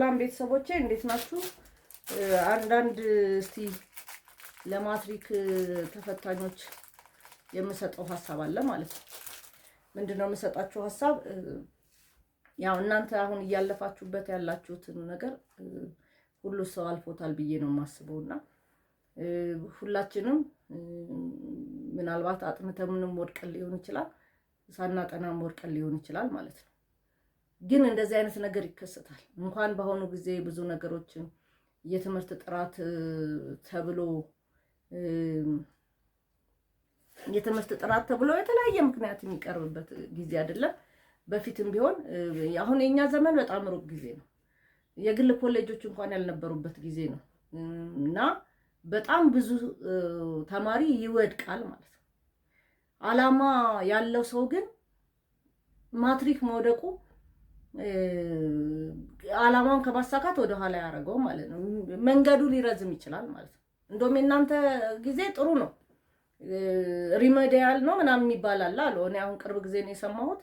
ሰላም ቤተሰቦቼ እንዴት ናችሁ? አንዳንድ እስቲ ለማትሪክ ተፈታኞች የምሰጠው ሐሳብ አለ ማለት ነው። ምንድነው የምሰጣችሁ ሐሳብ? ያው እናንተ አሁን እያለፋችሁበት ያላችሁትን ነገር ሁሉ ሰው አልፎታል ብዬ ነው የማስበውና ሁላችንም ምናልባት አጥንተንም ወድቀን ሊሆን ይችላል፣ ሳናጠናም ወድቀን ሊሆን ይችላል ማለት ነው። ግን እንደዚህ አይነት ነገር ይከሰታል። እንኳን በአሁኑ ጊዜ ብዙ ነገሮችን የትምህርት ጥራት ተብሎ የተለያየ ምክንያት የሚቀርብበት ጊዜ አይደለም። በፊትም ቢሆን አሁን የኛ ዘመን በጣም ሩቅ ጊዜ ነው። የግል ኮሌጆች እንኳን ያልነበሩበት ጊዜ ነው እና በጣም ብዙ ተማሪ ይወድቃል ማለት ነው። አላማ ያለው ሰው ግን ማትሪክ መውደቁ አላማውን ከማሳካት ወደ ኋላ ያደርገው ማለት ነው። መንገዱ ሊረዝም ይችላል ማለት ነው። እንደውም እናንተ ጊዜ ጥሩ ነው፣ ሪሜዲያል ነው ምናምን ይባላል አሉ። እኔ አሁን ቅርብ ጊዜ ነው የሰማሁት።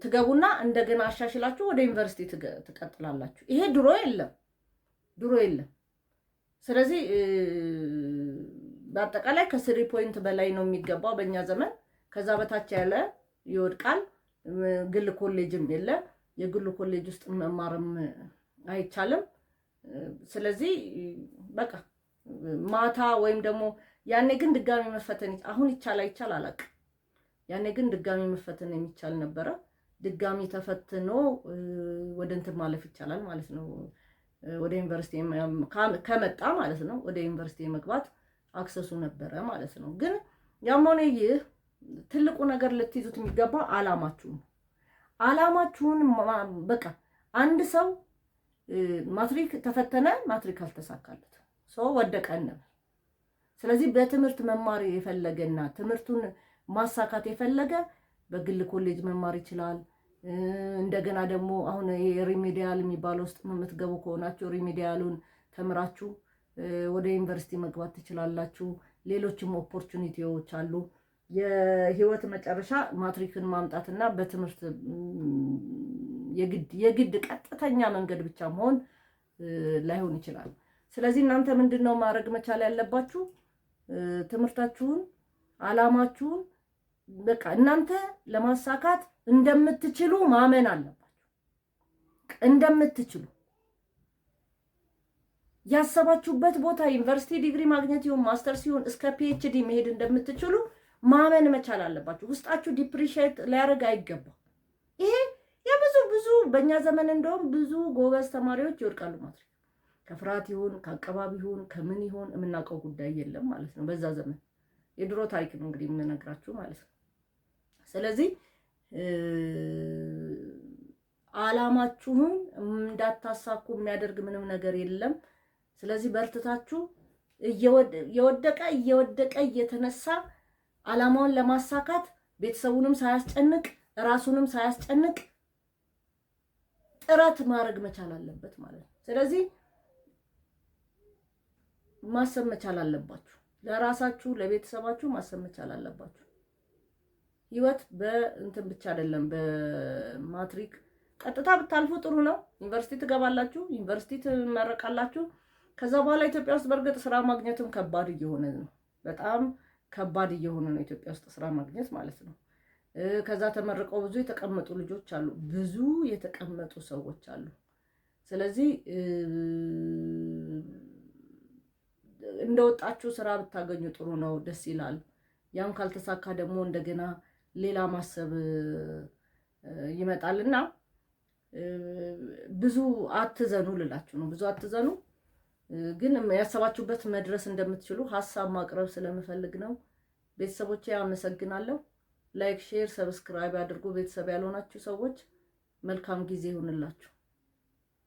ትገቡና እንደገና አሻሽላችሁ ወደ ዩኒቨርሲቲ ትቀጥላላችሁ። ይሄ ድሮ የለም። ስለዚህ በአጠቃላይ ከ3 ፖይንት በላይ ነው የሚገባው በእኛ ዘመን። ከዛ በታች ያለ ይወድቃል። ግል ኮሌጅም የለ፣ የግል ኮሌጅ ውስጥ መማርም አይቻልም። ስለዚህ በቃ ማታ ወይም ደግሞ ያኔ ግን ድጋሚ መፈተን አሁን ይቻል አላውቅም። ያኔ ግን ድጋሚ መፈተን የሚቻል ነበረ። ድጋሚ ተፈትኖ ወደ እንትን ማለፍ ይቻላል ማለት ነው። ወደ ዩኒቨርሲቲ ከመጣ ማለት ነው ወደ ዩኒቨርሲቲ መግባት አክሰሱ ነበረ ማለት ነው። ግን ያም ሆነ ይህ ትልቁ ነገር ልትይዙት የሚገባ አላማችሁን በቃ አንድ ሰው ማትሪክ ተፈተነ፣ ማትሪክ አልተሳካለት፣ ሰው ወደቀ እንበል። ስለዚህ በትምህርት መማር የፈለገና ትምህርቱን ማሳካት የፈለገ በግል ኮሌጅ መማር ይችላል። እንደገና ደግሞ አሁን የሪሜዲያል የሚባለው ውስጥ የምትገቡ ከሆናችሁ ሪሜዲያሉን ተምራችሁ ወደ ዩኒቨርሲቲ መግባት ትችላላችሁ። ሌሎችም ኦፖርቹኒቲዎች አሉ። የህይወት መጨረሻ ማትሪክን ማምጣትና በትምህርት የግድ ቀጥተኛ መንገድ ብቻ መሆን ላይሆን ይችላል። ስለዚህ እናንተ ምንድነው ማድረግ መቻል ያለባችሁ? ትምህርታችሁን፣ አላማችሁን በቃ እናንተ ለማሳካት እንደምትችሉ ማመን አለባችሁ። እንደምትችሉ ያሰባችሁበት ቦታ ዩኒቨርሲቲ ዲግሪ ማግኘት ይሁን ማስተርስ ይሁን እስከ ፒኤችዲ መሄድ እንደምትችሉ ማመን መቻል አለባችሁ። ውስጣችሁ ዲፕሪሺየት ሊያደርግ አይገባም። ይሄ ብዙ በእኛ ዘመን እንደውም ብዙ ጎበዝ ተማሪዎች ይወድቃሉ ማትሪክ። ከፍርሃት ይሁን ከአቀባቢ ይሁን ከምን ይሁን የምናውቀው ጉዳይ የለም ማለት ነው። በዛ ዘመን የድሮ ታሪክ ነው እንግዲህ የምነግራችሁ ማለት ነው። ስለዚህ አላማችሁን እንዳታሳኩ የሚያደርግ ምንም ነገር የለም። ስለዚህ በርትታችሁ እየወደቀ እየተነሳ አላማውን ለማሳካት ቤተሰቡንም ሳያስጨንቅ ራሱንም ሳያስጨንቅ ጥረት ማድረግ መቻል አለበት ማለት ነው። ስለዚህ ማሰብ መቻል አለባችሁ። ለራሳችሁ ለቤተሰባችሁ ማሰብ መቻል አለባችሁ። ህይወት በእንትን ብቻ አይደለም። በማትሪክ ቀጥታ ብታልፉ ጥሩ ነው። ዩኒቨርሲቲ ትገባላችሁ፣ ዩኒቨርሲቲ ትመረቃላችሁ። ከዛ በኋላ ኢትዮጵያ ውስጥ በእርግጥ ስራ ማግኘትም ከባድ እየሆነ ነው። በጣም ከባድ እየሆነ ነው ኢትዮጵያ ውስጥ ስራ ማግኘት ማለት ነው። ከዛ ተመርቀው ብዙ የተቀመጡ ልጆች አሉ፣ ብዙ የተቀመጡ ሰዎች አሉ። ስለዚህ እንደወጣችሁ ስራ ብታገኙ ጥሩ ነው፣ ደስ ይላል። ያም ካልተሳካ ደግሞ እንደገና ሌላ ማሰብ ይመጣልና ብዙ አትዘኑ ልላችሁ ነው። ብዙ አትዘኑ፣ ግን ያሰባችሁበት መድረስ እንደምትችሉ ሐሳብ ማቅረብ ስለምፈልግ ነው። ቤተሰቦቼ አመሰግናለሁ። ላይክ፣ ሼር፣ ሰብስክራይብ አድርጉ። ቤተሰብ ያልሆናችሁ ሰዎች መልካም ጊዜ ይሁንላችሁ።